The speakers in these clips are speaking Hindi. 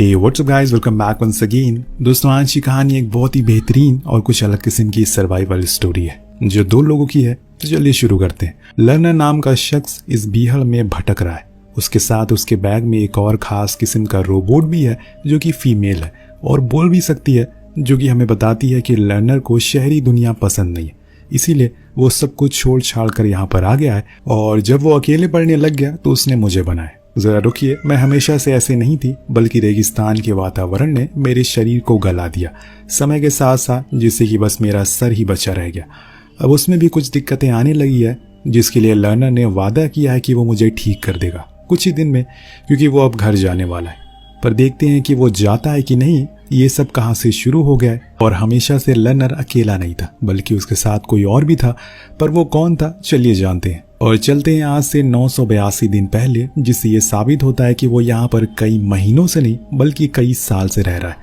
हे what's up guys, welcome back once again. दोस्तों, आज की कहानी एक बहुत ही बेहतरीन और कुछ अलग किस्म की सर्वाइवल स्टोरी है जो दो लोगों की है। तो चलिए शुरू करते हैं। लर्नर नाम का शख्स इस बीहड़ में भटक रहा है। उसके साथ उसके बैग में एक और खास किस्म का रोबोट भी है जो कि फीमेल है और बोल भी सकती है, जो कि हमें बताती है कि लर्नर को शहरी दुनिया पसंद नहीं है, इसीलिए वो सब कुछ छोड़ छाड़ कर यहाँ पर आ गया है। और जब वो अकेले पढ़ने लग गया तो उसने मुझे बनाया। जरा रुकिए, मैं हमेशा से ऐसे नहीं थी, बल्कि रेगिस्तान के वातावरण ने मेरे शरीर को गला दिया समय के साथ साथ, जिससे कि बस मेरा सर ही बचा रह गया। अब उसमें भी कुछ दिक्कतें आने लगी है, जिसके लिए लर्नर ने वादा किया है कि वो मुझे ठीक कर देगा कुछ ही दिन में, क्योंकि वो अब घर जाने वाला है। पर देखते हैं कि वो जाता है कि नहीं। ये सब कहाँ से शुरू हो गया है। और हमेशा से लर्नर अकेला नहीं था, बल्कि उसके साथ कोई और भी था। पर वो कौन था, चलिए जानते हैं। और चलते हैं आज से 982 दिन पहले, जिससे ये साबित होता है कि वो यहाँ पर कई महीनों से नहीं बल्कि कई साल से रह रहा है।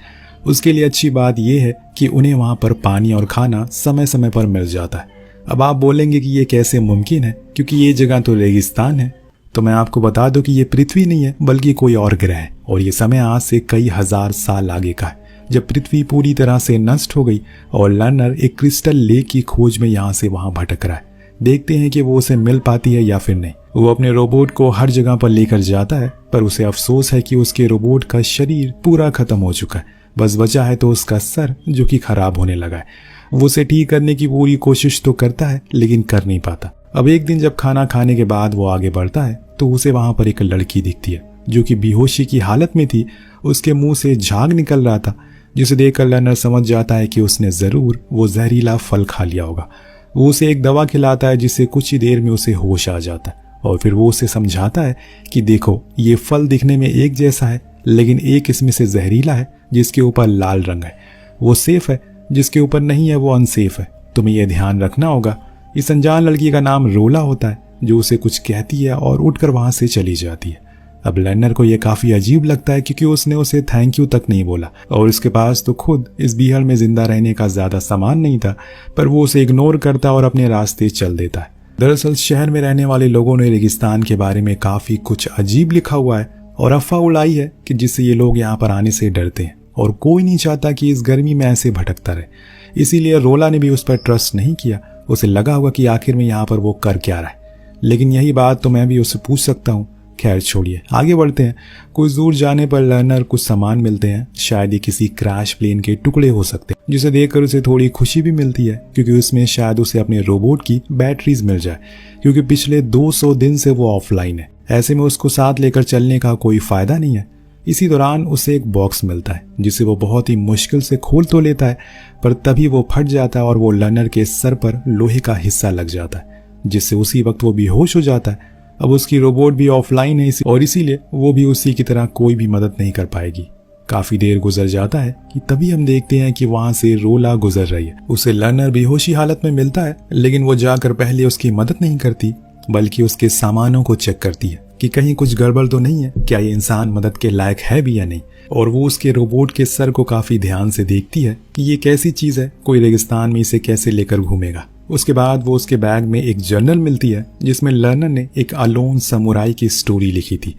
उसके लिए अच्छी बात यह है कि उन्हें वहाँ पर पानी और खाना समय समय पर मिल जाता है। अब आप बोलेंगे कि ये कैसे मुमकिन है, क्योंकि ये जगह तो रेगिस्तान है। तो मैं आपको बता दूं कि ये पृथ्वी नहीं है, बल्कि कोई और ग्रह है। और ये समय आज से कई हजार साल आगे का है, जब पृथ्वी पूरी तरह से नष्ट हो गई और लर्नर एक क्रिस्टल लेक की खोज में यहाँ से वहाँ भटक रहा है। देखते हैं कि वो उसे मिल पाती है या फिर नहीं। वो अपने रोबोट को हर जगह पर लेकर जाता है, पर उसे अफसोस है कि उसके रोबोट का शरीर पूरा खत्म हो चुका है। बस बचा है तो उसका सर, जो कि खराब होने लगा है। वो उसे ठीक करने की पूरी कोशिश तो करता है, लेकिन कर नहीं पाता। अब एक दिन जब खाना खाने के बाद वो आगे बढ़ता है तो उसे वहां पर एक लड़की दिखती है, जो कि बेहोशी की हालत में थी। उसके मुंह से झाग निकल रहा था, जिसे देखकर लर्नर समझ जाता है कि उसने जरूर वो जहरीला फल खा लिया होगा। वो उसे एक दवा खिलाता है, जिससे कुछ ही देर में उसे होश आ जाता है। और फिर वो उसे समझाता है कि देखो, ये फल दिखने में एक जैसा है, लेकिन एक इसमें से जहरीला है जिसके ऊपर लाल रंग है। वो सेफ है, जिसके ऊपर नहीं है वो अनसेफ है। तुम्हें यह ध्यान रखना होगा। इस अनजान लड़की का नाम रोला होता है, जो उसे कुछ कहती है और उठकर वहां से चली जाती है। अब लर्नर को यह काफी अजीब लगता है, क्योंकि उसने उसे थैंक यू तक नहीं बोला और उसके पास तो खुद इस बीहड़ में जिंदा रहने का ज्यादा सामान नहीं था। पर वो उसे इग्नोर करता और अपने रास्ते चल देता है। दरअसल शहर में रहने वाले लोगों ने रेगिस्तान के बारे में काफी कुछ अजीब लिखा हुआ है और अफवाह उड़ाई है कि जिससे ये लोग यहाँ पर आने से डरते हैं और कोई नहीं चाहता कि इस गर्मी में ऐसे भटकता रहे। इसीलिए रोला ने भी उस पर ट्रस्ट नहीं किया। उसे लगा होगा कि आखिर में यहाँ पर वो कर क्या रहा है, लेकिन यही बात तो मैं भी उससे पूछ सकता हूँ। खैर छोड़िए, आगे बढ़ते हैं। कुछ दूर जाने पर लर्नर कुछ सामान मिलते हैं। शायद ये किसी क्रैश प्लेन के टुकड़े हो सकते हैं, जिसे देखकर उसे थोड़ी खुशी भी मिलती है, क्योंकि उसमें शायद उसे अपने रोबोट की बैटरीज मिल जाए, क्योंकि पिछले 200 दिन से वो ऑफलाइन है। ऐसे में उसको साथ लेकर चलने का कोई फायदा नहीं है। इसी दौरान उसे एक बॉक्स मिलता है, जिसे वो बहुत ही मुश्किल से खोल तो लेता है, पर तभी वो फट जाता है और वो लर्नर के सर पर लोहे का हिस्सा लग जाता है, जिससे उसी वक्त वो बेहोश हो जाता है। अब उसकी रोबोट भी ऑफलाइन है और इसीलिए वो भी उसी की तरह कोई भी मदद नहीं कर पाएगी। काफी देर गुजर जाता है कि तभी हम देखते हैं कि वहां से रोला गुजर रही है। उसे लर्नर बेहोशी हालत में मिलता है, लेकिन वो जाकर पहले उसकी मदद नहीं करती, बल्कि उसके सामानों को चेक करती है कि कहीं कुछ गड़बड़ तो नहीं है, क्या ये इंसान मदद के लायक है भी या नहीं। और वो उसके रोबोट के सर को काफी ध्यान से देखती है कि ये कैसी चीज है, कोई रेगिस्तान में इसे कैसे लेकर घूमेगा। उसके बाद वो उसके बैग में एक जर्नल मिलती है, जिसमें लर्नर ने एक अलोन समुराई की स्टोरी लिखी थी।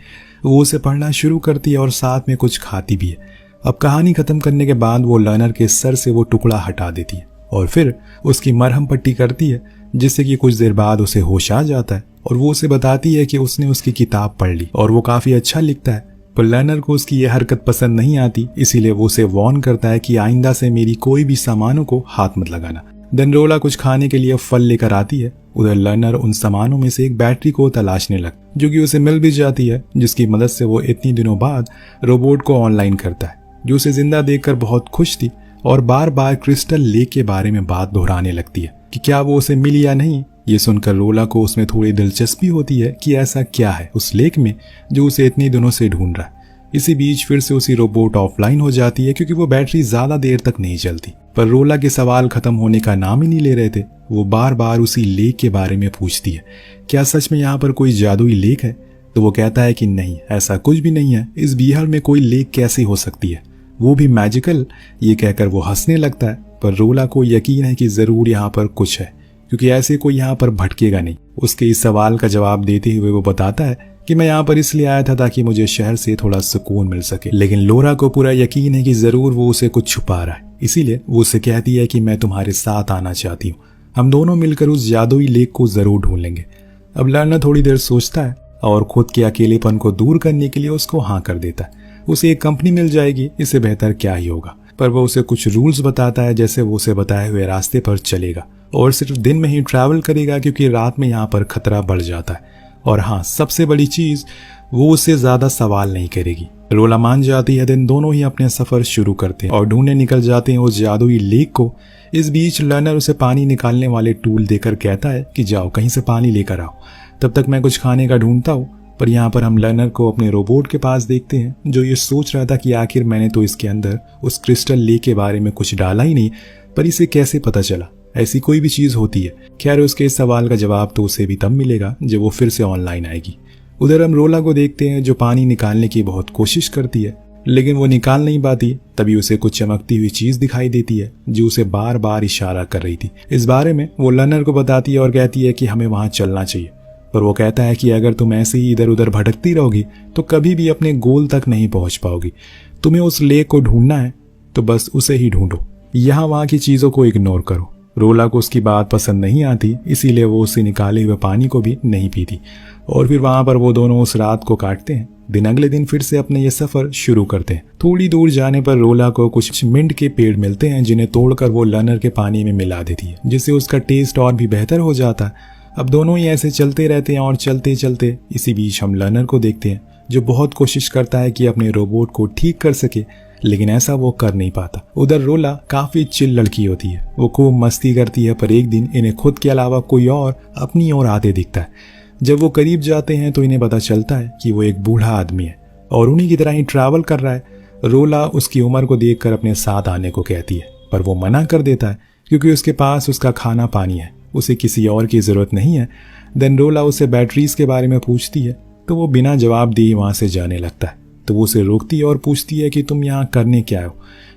वो उसे पढ़ना शुरू करती है और साथ में कुछ खाती भी है। अब कहानी खत्म करने के बाद वो लर्नर के सर से वो टुकड़ा हटा देती है और फिर उसकी मरहम पट्टी करती है, जिससे कि कुछ देर बाद उसे होश आ जाता है। और वो उसे बताती है कि उसने उसकी किताब पढ़ ली और वो काफी अच्छा लिखता है। पर लर्नर को उसकी ये हरकत पसंद नहीं आती, इसीलिए वो उसे वार्न करता है कि आइंदा से मेरी कोई भी सामानों को हाथ मत लगाना। देन रोला कुछ खाने के लिए फल लेकर आती है। उधर लर्नर उन सामानों में से एक बैटरी को तलाशने लग, जो कि उसे मिल भी जाती है, जिसकी मदद से वो इतनी दिनों बाद रोबोट को ऑनलाइन करता है, जो उसे जिंदा देखकर बहुत खुश थी और बार बार क्रिस्टल लेक के बारे में बात दोहराने लगती है कि क्या वो उसे मिली या नहीं। ये सुनकर रोला को उसमें थोड़ी दिलचस्पी होती है कि ऐसा क्या है उस लेक में जो उसे इतने दिनों से ढूंढ रहा है। इसी बीच फिर से उसी रोबोट ऑफलाइन हो जाती है, क्योंकि वो बैटरी ज्यादा देर तक नहीं चलती। पर रोला के सवाल खत्म होने का नाम ही नहीं ले रहे थे। वो बार बार उसी लेक के बारे में पूछती है, क्या सच में यहाँ पर कोई जादुई लेक है। तो वो कहता है कि नहीं, ऐसा कुछ भी नहीं है। इस बीहड़ में कोई लेक कैसे हो सकती है, वो भी मैजिकल। ये कहकर वो हंसने लगता है, पर रोला को यकीन है कि जरूर यहाँ पर कुछ है, क्योंकि ऐसे कोई यहाँ पर भटकेगा नहीं। उसके इस सवाल का जवाब देते हुए वो बताता है कि मैं यहाँ पर इसलिए आया था ताकि मुझे शहर से थोड़ा सुकून मिल सके। लेकिन लोरा को पूरा यकीन है कि जरूर वो उसे कुछ छुपा रहा है, इसीलिए वो उसे कहती है कि मैं तुम्हारे साथ आना चाहती हूँ, हम दोनों मिलकर उस जादुई लेक को जरूर ढूंढ लेंगे। अब लर्नर थोड़ी देर सोचता है और खुद के अकेलेपन को दूर करने के लिए उसको हाँ कर देता है। उसे एक कंपनी मिल जाएगी, इससे बेहतर क्या ही होगा। पर वो उसे कुछ रूल्स बताता है, जैसे वो उसे बताए हुए रास्ते पर चलेगा और सिर्फ दिन में ही ट्रैवल करेगा क्योंकि रात में यहाँ पर खतरा बढ़ जाता है। और हाँ, सबसे बड़ी चीज, वो उससे ज्यादा सवाल नहीं करेगी। रोला मान जाती है। दिन दोनों ही अपने सफर शुरू करते हैं और ढूंढने निकल जाते हैं उस जादुई लेक को। इस बीच लर्नर उसे पानी निकालने वाले टूल देकर कहता है कि जाओ कहीं से पानी लेकर आओ, तब तक मैं कुछ खाने का ढूंढता हूँ। पर यहाँ पर हम लर्नर को अपने रोबोट के पास देखते हैं, जो ये सोच रहा था कि आखिर मैंने तो इसके अंदर उस क्रिस्टल लेक के बारे में कुछ डाला ही नहीं, पर इसे कैसे पता चला ऐसी कोई भी चीज होती है। खैर, उसके इस सवाल का जवाब तो उसे भी तब मिलेगा जब वो फिर से ऑनलाइन आएगी। उधर हम रोला को देखते हैं, जो पानी निकालने की बहुत कोशिश करती है, लेकिन वो निकाल नहीं पाती। तभी उसे कुछ चमकती हुई चीज दिखाई देती है जो उसे बार बार इशारा कर रही थी। इस बारे में वो लर्नर को बताती है और कहती है कि हमें वहां चलना चाहिए। पर वो कहता है कि अगर तुम ऐसे ही इधर उधर भटकती रहोगी तो कभी भी अपने गोल तक नहीं पहुंच पाओगी। तुम्हें उस लेक को ढूंढना है तो बस उसे ही ढूंढो, यहाँ वहां की चीजों को इग्नोर करो। रोला को उसकी बात पसंद नहीं आती, इसीलिए वो उससे निकाले हुए पानी को भी नहीं पीती और फिर वहां पर वो दोनों उस रात को काटते हैं। अगले दिन फिर से अपने ये सफर शुरू करते हैं। थोड़ी दूर जाने पर रोला को कुछ मिंट के पेड़ मिलते हैं, जिन्हें तोड़कर वो लर्नर के पानी में मिला देती है, जिससे उसका टेस्ट और भी बेहतर हो जाता है। अब दोनों ही ऐसे चलते रहते हैं और चलते चलते इसी बीच हम लर्नर को देखते हैं, जो बहुत कोशिश करता है कि अपने रोबोट को ठीक कर सके, लेकिन ऐसा वो कर नहीं पाता। उधर रोला काफी चिल लड़की होती है, वो खूब मस्ती करती है, पर एक दिन इन्हें खुद के अलावा कोई और अपनी ओर आते दिखता है। जब वो करीब जाते हैं तो इन्हें पता चलता है कि वो एक बूढ़ा आदमी है और उन्हीं की तरह ही ट्रैवल कर रहा है। रोला उसकी उम्र को देखकर अपने साथ आने को कहती है, पर वो मना कर देता है क्योंकि उसके पास उसका खाना पानी है, उसे किसी और की जरूरत नहीं है। देन रोला उसे बैटरीज के बारे में पूछती है तो वो बिना जवाब दिए वहां से जाने लगता है। तो वो उसे रोकती है और पूछती है कि तुम यहाँ करने क्या हो,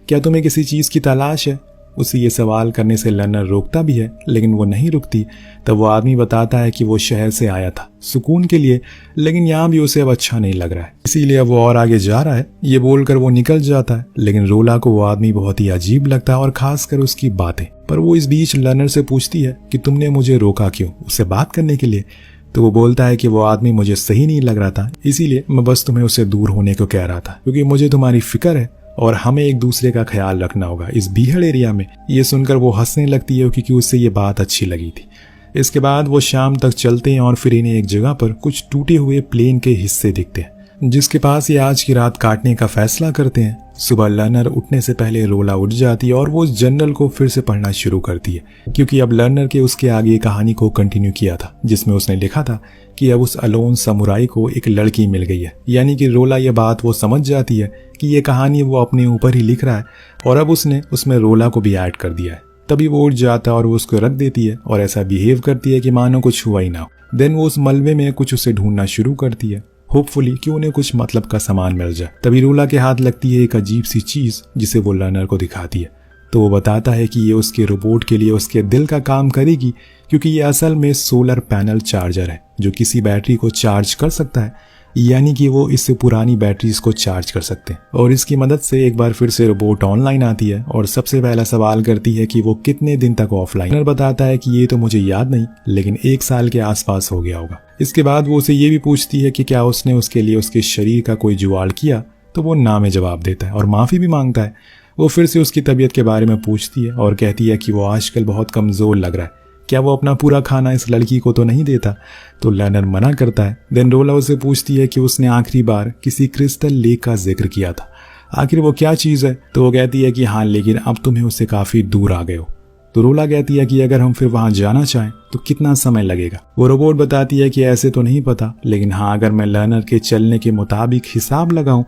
क्या तुम्हें किसी चीज की तलाश है। उसे ये सवाल करने से लर्नर रोकता भी है, लेकिन वो नहीं रुकती। तब वो आदमी बताता है कि वो शहर से आया था सुकून के लिए, लेकिन यहाँ भी उसे अब अच्छा नहीं लग रहा है, इसीलिए वो और आगे जा रहा है। ये बोलकर वो निकल जाता है, लेकिन रोला को वो आदमी बहुत ही अजीब लगता है और खासकर उसकी बातें। पर वो इस बीच लर्नर से पूछती है कि तुमने मुझे रोका क्यों, उससे बात करने के लिए। तो वो बोलता है कि वो आदमी मुझे सही नहीं लग रहा था, इसीलिए मैं बस तुम्हें उससे दूर होने को कह रहा था, क्योंकि मुझे तुम्हारी फिक्र है और हमें एक दूसरे का ख्याल रखना होगा इस बीहड़ एरिया में। ये सुनकर वो हंसने लगती है क्योंकि उससे ये बात अच्छी लगी थी। इसके बाद वो शाम तक चलते हैं और फिर इन्हें एक जगह पर कुछ टूटे हुए प्लेन के हिस्से दिखते हैं, जिसके पास ये आज की रात काटने का फैसला करते हैं। सुबह लर्नर उठने से पहले रोला उठ जाती है और वो उस जर्नल को फिर से पढ़ना शुरू करती है, क्योंकि अब लर्नर के उसके आगे कहानी को कंटिन्यू किया था, जिसमें उसने लिखा था कि अब उस अलोन समुराई को एक लड़की मिल गई है। यानी कि रोला ये बात वो समझ जाती है कि ये कहानी वो अपने ऊपर ही लिख रहा है और अब उसने उसमें रोला को भी ऐड कर दिया है। तभी वो उठ जाता है और वो उसको रख देती है और ऐसा बिहेव करती है कि मानो कुछ हुआ ही ना हो। देन वो उस मलबे में कुछ उसे ढूंढना शुरू करती है, होपफुली कि उन्हें कुछ मतलब का सामान मिल जाए। तभी रोला के हाथ लगती है एक अजीब सी चीज, जिसे वो लर्नर को दिखाती है। तो वो बताता है कि ये उसके रोबोट के लिए उसके दिल का काम करेगी, क्योंकि ये असल में सोलर पैनल चार्जर है जो किसी बैटरी को चार्ज कर सकता है। यानी कि वो इससे पुरानी बैटरीज को चार्ज कर सकते हैं और इसकी मदद से एक बार फिर से रोबोट ऑनलाइन आती है और सबसे पहला सवाल करती है कि वो कितने दिन तक ऑफलाइन। लर्नर बताता है कि ये तो मुझे याद नहीं, लेकिन 1 साल के आसपास हो गया होगा। इसके बाद वो उसे ये भी पूछती है कि क्या उसने उसके लिए उसके शरीर का कोई जुगाड़ किया, तो वो ना में जवाब देता है और माफी भी मांगता है। वो फिर से उसकी तबीयत के बारे में पूछती है और कहती है कि वो आजकल बहुत कमजोर लग रहा है, क्या वो अपना पूरा खाना इस लड़की को तो नहीं देता। तो लर्नर मना करता है। देन रोला उसे पूछती है कि उसने आखिरी बार किसी क्रिस्टल लेक का जिक्र किया था, आखिर वो क्या चीज है। तो वो कहती है कि हाँ, लेकिन अब तुम्हें उससे काफी दूर आ गए हो। तो रोला कहती है कि अगर हम फिर वहां जाना चाहें तो कितना समय लगेगा। वो रोबोट बताती है कि ऐसे तो नहीं पता, लेकिन हाँ, अगर मैं लर्नर के चलने के मुताबिक हिसाब लगाऊं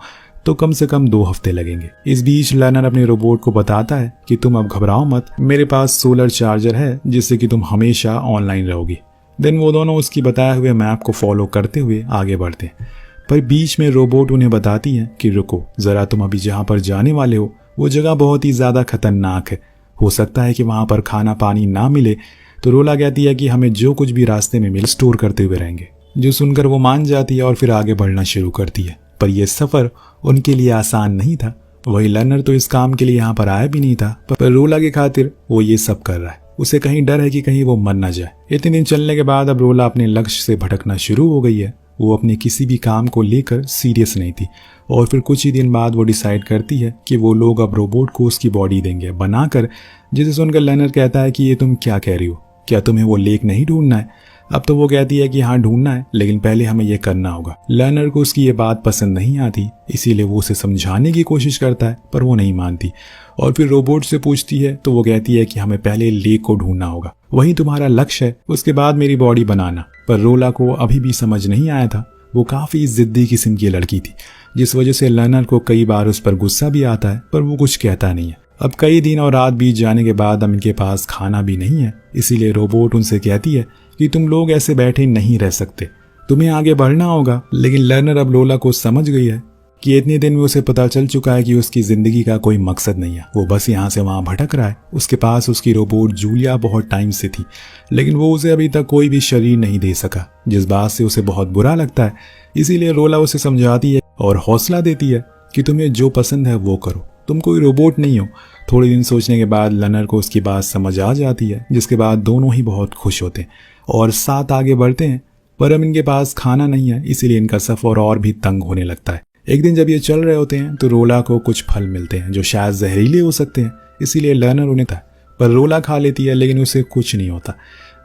तो कम से कम 2 हफ्ते लगेंगे। इस बीच लर्नर अपने रोबोट को बताता है कि तुम अब घबराओ मत, मेरे पास सोलर चार्जर है जिससे कि तुम हमेशा ऑनलाइन रहोगी। देन वो दोनों उसकी बताए हुए मैप को फॉलो करते हुए आगे बढ़ते हैं, पर बीच में रोबोट उन्हें बताती है कि रुको जरा, तुम अभी जहाँ पर जाने वाले हो वो जगह बहुत ही ज्यादा खतरनाक है, हो सकता है कि वहां पर खाना पानी ना मिले। तो रोला कहती है कि हमें जो कुछ भी रास्ते में मिले स्टोर करते हुए रहेंगे। जो सुनकर वो मान जाती है और फिर आगे बढ़ना शुरू करती है। पर यह सफर उनके लिए आसान नहीं था। वही लर्नर तो इस काम के लिए यहाँ पर आया भी नहीं था, पर रोला की खातिर वो ये सब कर रहा है। उसे कहीं डर है कि कहीं वो मर न जाए। इतने दिन चलने के बाद अब रोला अपने लक्ष्य से भटकना शुरू हो गई है। वो अपने किसी भी काम को लेकर सीरियस नहीं थी और फिर कुछ ही दिन बाद वो डिसाइड करती है कि वो लोग अब रोबोट को उसकी बॉडी देंगे बनाकर, जिसे सुनकर लर्नर कहता है कि ये तुम क्या कह रही हो, क्या तुम्हें वो लेक नहीं ढूंढना है? अब तो वो कहती है कि हाँ ढूंढना है, लेकिन पहले हमें ये करना होगा। लर्नर को उसकी ये बात पसंद नहीं आती, इसीलिए वो उसे समझाने की कोशिश करता है, पर वो नहीं मानती और फिर रोबोट से पूछती है तो वो कहती है कि हमें पहले लेक को ढूंढना होगा, वही तुम्हारा लक्ष्य है, उसके बाद मेरी बॉडी बनाना। पर रोला को अभी भी समझ नहीं आया था। वो काफी जिद्दी किस्म की लड़की थी, जिस वजह से लर्नर को कई बार उस पर गुस्सा भी आता है, पर वो कुछ कहता नहीं है। अब कई दिन और रात बीत जाने के बाद अब इनके पास खाना भी नहीं है, इसीलिए रोबोट उनसे कहती है कि तुम लोग ऐसे बैठे नहीं रह सकते, तुम्हें आगे बढ़ना होगा। लेकिन लर्नर अब लोला को समझ गई है कि इतने दिन में उसे पता चल चुका है कि उसकी जिंदगी का कोई मकसद नहीं है, वो बस यहाँ से वहाँ भटक रहा है। उसके पास उसकी रोबोट जूलिया बहुत टाइम से थी, लेकिन वो उसे अभी तक कोई भी शरीर नहीं दे सका, जिस बात से उसे बहुत बुरा लगता है। इसीलिए रोला उसे समझाती है और हौसला देती है कि तुम्हें जो पसंद है वो करो, तुम कोई रोबोट नहीं हो। थोड़े दिन सोचने के बाद लर्नर को उसकी बात समझ आ जाती है, जिसके बाद दोनों ही बहुत खुश होते हैं और साथ आगे बढ़ते हैं। पर अब इनके पास खाना नहीं है, इसीलिए इनका सफर और भी तंग होने लगता है। एक दिन जब ये चल रहे होते हैं तो रोला को कुछ फल मिलते हैं जो शायद जहरीले हो सकते हैं, इसीलिए लर्नर उन्हें था, पर रोला खा लेती है, लेकिन उसे कुछ नहीं होता,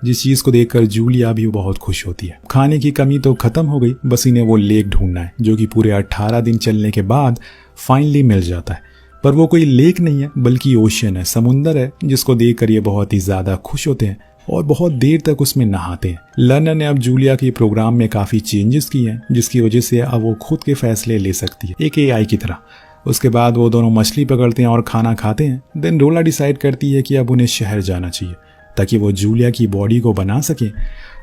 जिस चीज को देखकर जूलिया भी बहुत खुश होती है। खाने की कमी तो खत्म हो गई, बस इन्हें वो लेक ढूंढना है, जो कि पूरे 18 दिन चलने के बाद फाइनली मिल जाता है। पर वो कोई लेक नहीं है, बल्कि ओशियन है, समुंदर है, जिसको देखकर ये बहुत ही ज्यादा खुश होते हैं और बहुत देर तक उसमें नहाते हैं। लर्नर ने अब जूलिया के प्रोग्राम में काफी चेंजेस किए हैं, जिसकी वजह से अब वो खुद के फैसले ले सकती है, एक एआई की तरह। उसके बाद वो दोनों मछली पकड़ते हैं और खाना खाते हैं। देन रोला डिसाइड करती है कि अब उन्हें शहर जाना चाहिए ताकि वो जूलिया की बॉडी को बना सके।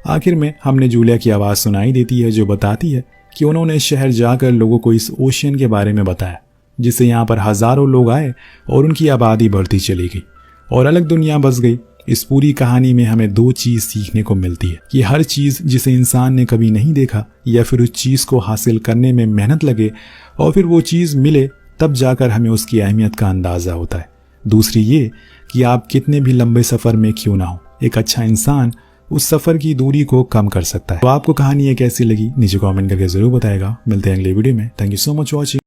आखिर में हमने जूलिया की आवाज़ सुनाई देती है, जो बताती है कि उन्होंने शहर जाकर लोगों को इस ओशियन के बारे में बताया, जिससे यहाँ पर हजारों लोग आए और उनकी आबादी बढ़ती चली गई और अलग दुनिया बस गई। इस पूरी कहानी में हमें दो चीज सीखने को मिलती है कि हर चीज जिसे इंसान ने कभी नहीं देखा या फिर उस चीज को हासिल करने में मेहनत लगे और फिर वो चीज मिले, तब जाकर हमें उसकी अहमियत का अंदाजा होता है। दूसरी ये कि आप कितने भी लंबे सफर में क्यों ना हो, एक अच्छा इंसान उस सफर की दूरी को कम कर सकता है। तो आपको कहानी ये कैसी लगी नीचे कमेंट करके जरूर बताएगा। मिलते हैं अगले वीडियो में। Thank you so much watching.